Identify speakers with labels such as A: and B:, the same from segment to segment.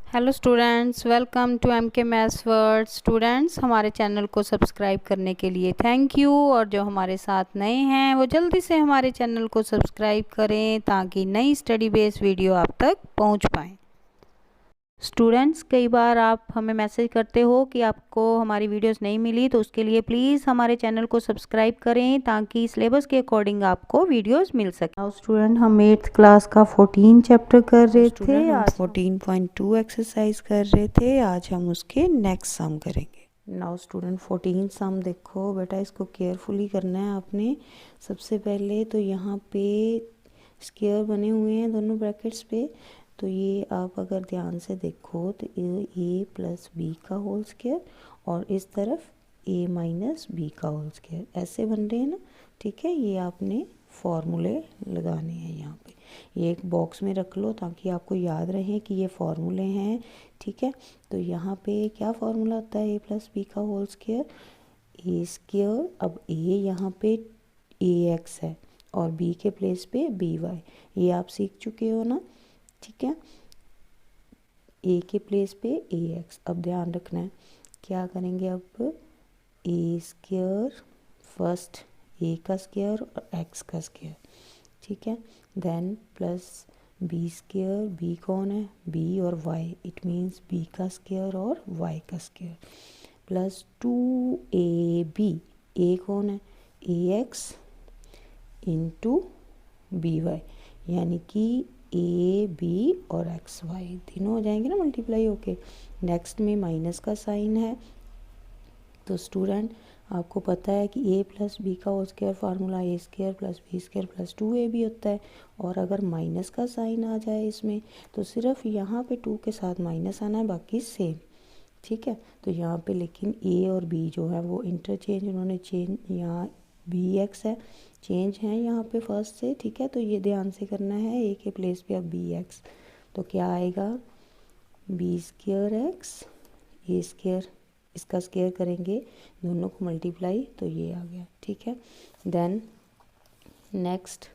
A: Hello students, welcome to M K maths world. Students, हमारे channel को subscribe करने के लिए थैंक यू। और जो हमारे साथ नए हैं वो जल्दी से हमारे चैनल को सब्सक्राइब करें ताकि नई स्टडी बेस्ड वीडियो आप तक पहुंच पाएँ। स्टूडेंट्स, कई बार आप हमें मैसेज करते हो कि आपको हमारी वीडियोस नहीं मिली, तो उसके लिए प्लीज़ हमारे चैनल को सब्सक्राइब करें ताकि सिलेबस के अकॉर्डिंग आपको वीडियोस मिल सके। नाउ स्टूडेंट, हम 8th क्लास का 14 चैप्टर कर रहे थे। आज 14.2 एक्सरसाइज कर रहे थे। आज हम उसके नेक्स्ट सम करेंगे। नाउ स्टूडेंट, 14 सम देखो बेटा, इसको केयरफुली करना है आपने। सबसे पहले तो यहाँ पे स्क्वायर बने हुए हैं दोनों ब्रैकेट्स पे, तो ये आप अगर ध्यान से देखो तो ए प्लस बी का होल स्क्वायर और इस तरफ ए माइनस बी का होल स्क्वायर ऐसे बन रहे हैं ना। ठीक है, ये आपने फॉर्मूले लगाने हैं यहाँ पे। ये एक बॉक्स में रख लो ताकि आपको याद रहे कि ये फॉर्मूले हैं। ठीक है, तो यहाँ पे क्या फॉर्मूला होता है, ए प्लस बी का होल स्क्वायर, ए स्क्वायर। अब ए यहाँ पे ए एक्स है और बी के प्लेस पे बी वाई, ये आप सीख चुके हो ना। ठीक है, ए के प्लेस पे ए एक्स। अब ध्यान रखना है क्या करेंगे, अब ए स्क्वायर फर्स्ट, ए का स्क्वायर और एक्स का स्क्वायर। ठीक है, then plus B square, B कौन है, बी और वाई, इट मीन्स बी का स्क्वायर और वाई का स्क्वायर, प्लस 2ab, ए कौन है, A X into B Y, यानी कि ए बी और एक्स वाई तीनों हो जाएंगे ना मल्टीप्लाई होके। नेक्स्ट में माइनस का साइन है, तो स्टूडेंट आपको पता है कि ए प्लस बी का whole square formula A square plus B square plus 2ab होता है। और अगर माइनस का साइन आ जाए इसमें तो सिर्फ यहाँ पे 2 के साथ माइनस आना है, बाकी सेम। ठीक है, तो यहाँ पे लेकिन ए और बी जो है वो इंटरचेंज उन्होंने चेंज, यहाँ बी एक्स है चेंज है यहाँ पे फर्स्ट से। ठीक है, तो ये ध्यान से करना है, ए के प्लेस पे अब बी एक्स, तो क्या आएगा, बी स्क्वायर एक्स, ए स्क्वायर, इसका स्क्वायर करेंगे दोनों को मल्टीप्लाई, तो ये आ गया। ठीक है, देन नेक्स्ट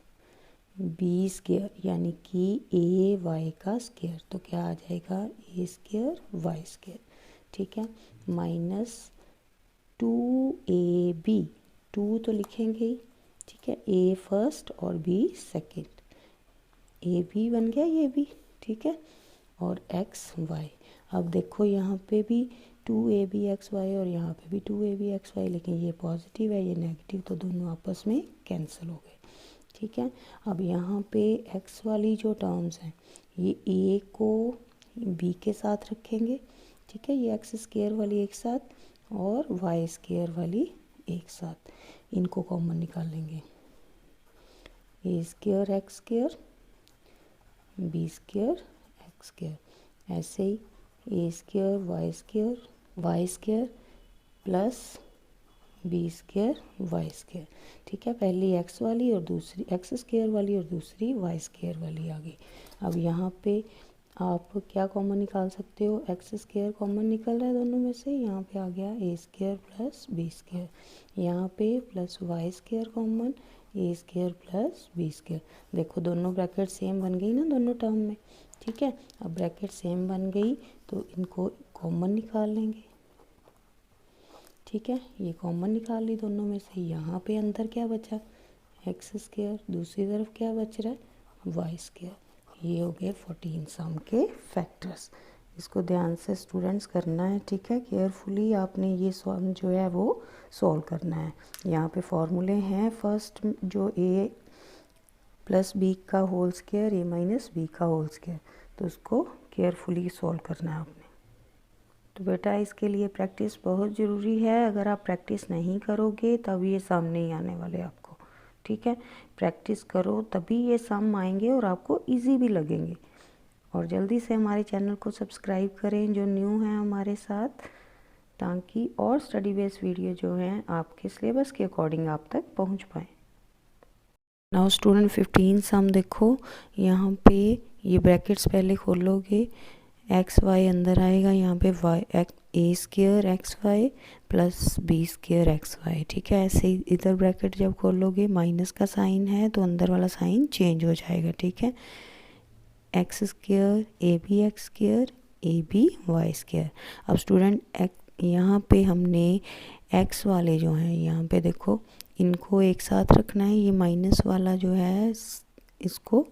A: बी स्क्वायर यानी कि ए वाई का स्क्वायर, तो क्या आ जाएगा, ए स्क्वायर वाई स्क्वायर। ठीक है, माइनस 2ab, 2 तो लिखेंगे ही। ठीक है, ए फर्स्ट और बी सेकंड, ए बी बन गया ये भी। ठीक है, और एक्स वाई। अब देखो यहाँ पे भी 2ab एक्स वाई और यहाँ पे भी 2ab एक्स वाई, लेकिन ये पॉजिटिव है ये नेगेटिव, तो दोनों आपस में कैंसिल हो गए। ठीक है, अब यहाँ पे एक्स वाली जो टर्म्स हैं ये ए को बी के साथ रखेंगे। ठीक है, ये एक्स स्क्वायर वाली एक साथ और वाई स्क्वायर वाली एक साथ, इनको कॉमन निकाल लेंगे, A square X square B square X square, ऐसे ही A square Y square plus B square Y square. ठीक है, पहली एक्स वाली और दूसरी एक्स स्क्वायर वाली और दूसरी वाई स्क्वायर वाली आ गई। अब यहाँ पे आप क्या कॉमन निकाल सकते हो, एक्स स्क्वायर कॉमन निकल रहा है दोनों में से, यहाँ पे आ गया ए स्क्वायर प्लस बी स्क्वायर, यहाँ पे प्लस वाई स्क्वायर कॉमन, ए स्क्वायर प्लस बी स्क्वायर। देखो दोनों ब्रैकेट सेम बन गई ना दोनों टर्म में। ठीक है, अब ब्रैकेट सेम बन गई तो इनको कॉमन निकाल लेंगे। ठीक है, ये कॉमन निकाल ली दोनों में से, यहाँ पे अंदर क्या बचा, एक्स स्क्वायर, दूसरी तरफ क्या बच रहा है, वाई स्क्वायर। ये हो गए 14 सम के फैक्टर्स। इसको ध्यान से स्टूडेंट्स करना है। ठीक है, केयरफुली आपने ये सम जो है वो सॉल्व करना है। यहाँ पे फॉर्मूले हैं, फर्स्ट जो ए प्लस बी का होल स्क्वायर, ए माइनस बी का होल स्क्वायर, तो उसको केयरफुली सॉल्व करना है आपने। तो बेटा इसके लिए प्रैक्टिस बहुत ज़रूरी है, अगर आप प्रैक्टिस नहीं करोगे तब ये सम नहीं आने वाले आपको। ठीक है, प्रैक्टिस करो तभी ये सम आएंगे और आपको इजी भी लगेंगे। और जल्दी से हमारे चैनल को सब्सक्राइब करें जो न्यू हैं हमारे साथ, ताकि और स्टडी बेस्ड वीडियो जो हैं आपके सिलेबस के अकॉर्डिंग आप तक पहुंच पाएँ। नाउ स्टूडेंट 15 सम देखो, यहाँ पे ये ब्रैकेट्स पहले खोलोगे, एक्स वाई अंदर आएगा, यहाँ पे Y A square X Y plus B square X Y. ठीक है, ऐसे ही इधर ब्रैकेट जब खोलोगे माइनस का साइन है तो अंदर वाला साइन चेंज हो जाएगा। ठीक है, X square A B X square A B Y square. अब स्टूडेंट यहाँ पे हमने एक्स वाले जो हैं यहाँ पे देखो इनको एक साथ रखना है, ये माइनस वाला जो है इसको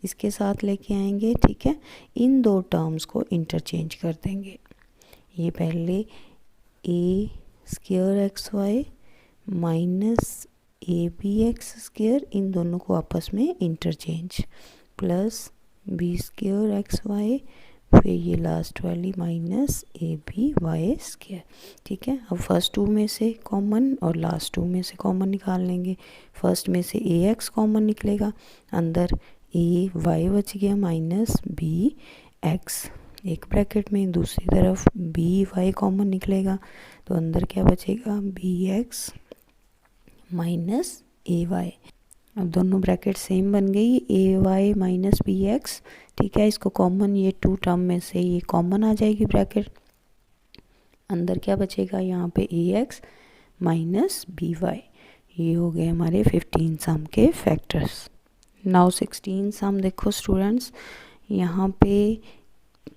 A: इसके साथ लेके आएंगे, ठीक है। इन दो टर्म्स को इंटरचेंज कर देंगे। ये पहले A square X Y minus A B X square, इन दोनों को आपस में interchange, plus B square X Y, फिर ये लास्ट वाली minus A B Y square, ठीक है। अब फर्स्ट टू में से कॉमन और लास्ट टू में से कॉमन निकाल लेंगे। फर्स्ट में से ए एक्स कॉमन निकलेगा, अंदर ए वाई बच गया माइनस बी एक्स, एक ब्रैकेट में, दूसरी तरफ बी वाई कॉमन निकलेगा तो अंदर क्या बचेगा बी एक्स माइनस ए वाई। अब दोनों ब्रैकेट सेम बन गई, ए वाई माइनस बी एक्स, ठीक है। इसको कॉमन, ये टू टर्म में से ये कॉमन आ जाएगी ब्रैकेट, अंदर क्या बचेगा यहाँ पे ए एक्स माइनस बी वाई। ये हो गए हमारे 15 सम के फैक्टर्स। नाउ 16 सम देखो स्टूडेंट्स, यहाँ पे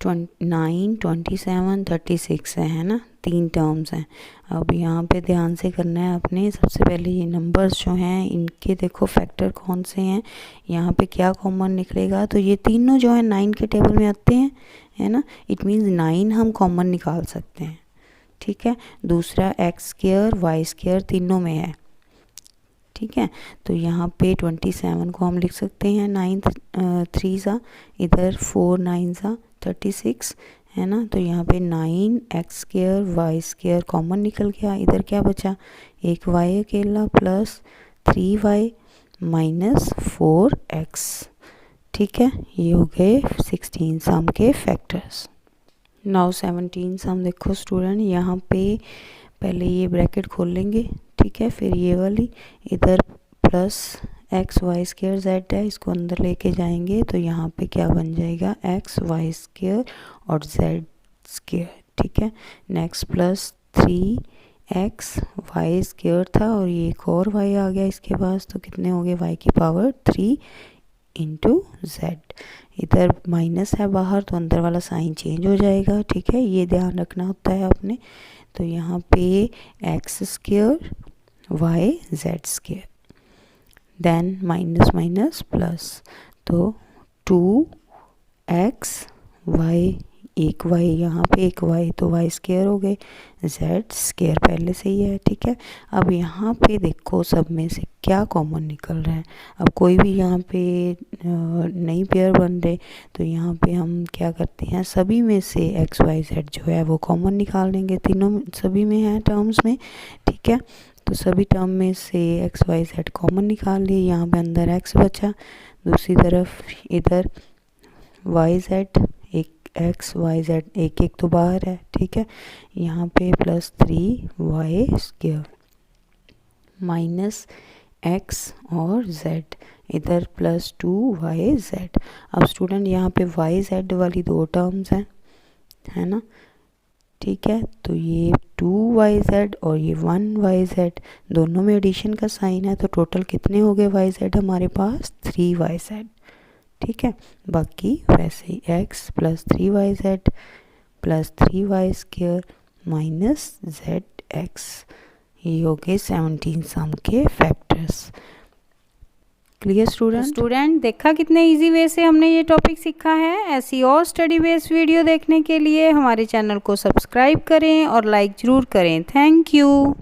A: 9, 27, 36 है ना, 3 टर्म्स हैं। अब यहाँ पे ध्यान से करना है अपने, सबसे पहले ये नंबर्स जो हैं इनके देखो फैक्टर कौन से हैं, यहाँ पे क्या कॉमन निकलेगा, तो ये तीनों जो है 9 के टेबल में आते हैं, है ना। इट मीन्स 9 हम कॉमन निकाल सकते हैं, ठीक है। दूसरा एक्स स्क्वायर वाई स्क्वायर तीनों में है, ठीक है। तो यहाँ पे 27 को हम लिख सकते हैं 9 3 सा, इधर 4 9 सा 36, है ना। तो यहाँ पे 9 X square Y square common निकल गया, इधर क्या बचा एक वाई अकेला प्लस 3 वाई माइनस 4 एक्स, ठीक है। ये हो गए 16 सम के फैक्टर्स। नाउ 17 सम देखो स्टूडेंट, यहाँ पे पहले ये ब्रैकेट खोल लेंगे, ठीक है। फिर ये वाली इधर plus X Y square Z है, इसको अंदर लेके जाएंगे तो यहाँ पे क्या बन जाएगा एक्स वाई स्क्वायर और जेड स्क्वायर, ठीक है। Next plus 3 X Y square था और ये एक और वाई आ गया इसके पास, तो कितने हो गए वाई की पावर 3 इंटू जेड। इधर माइनस है बाहर तो अंदर वाला साइन चेंज हो जाएगा, ठीक है, ये ध्यान रखना होता है आपने। तो यहाँ पे X square Y Z square, then minus minus plus, तो 2 एक्स वाई, एक वाई यहाँ पे एक वाई, तो वाई स्क्वायर हो गए, जेड स्क्वायर पहले से ही है, ठीक है। अब यहाँ पे देखो सब में से क्या कॉमन निकल रहा है। अब कोई भी यहाँ पे नई पेयर बन रहे, तो यहाँ पे हम क्या करते हैं सभी में से एक्स वाई जेड जो है वो कॉमन निकाल लेंगे, तीनों सभी में है टर्म्स में, ठीक है। तो सभी टर्म में से एक्स वाई जेड कॉमन निकाल लिए, यहाँ पे अंदर एक्स बचा, दूसरी तरफ इधर वाई जेड, एक एक्स वाई जेड एक एक तो बाहर है, ठीक है। यहाँ पे plus 3 Y square minus X और जेड, इधर प्लस 2 वाई जेड। अब स्टूडेंट यहाँ पे वाई जेड वाली दो टर्म्स हैं, है ना, ठीक है। तो ये 2 वाई जेड और ये 1 वाई जेड, दोनों में एडिशन का साइन है, तो टोटल कितने हो गए वाई जेड हमारे पास 3 वाई जेड, ठीक है। बाकी वैसे ही X plus 3 Y Z plus 3 Y square minus Z X, ये हो गए 17 सम के फैक्टर्स। क्लियर स्टूडेंट देखा कितने इजी वे से हमने ये टॉपिक सीखा है। ऐसी और स्टडी बेस्ड वीडियो देखने के लिए हमारे चैनल को सब्सक्राइब करें और लाइक ज़रूर करें। Thank you.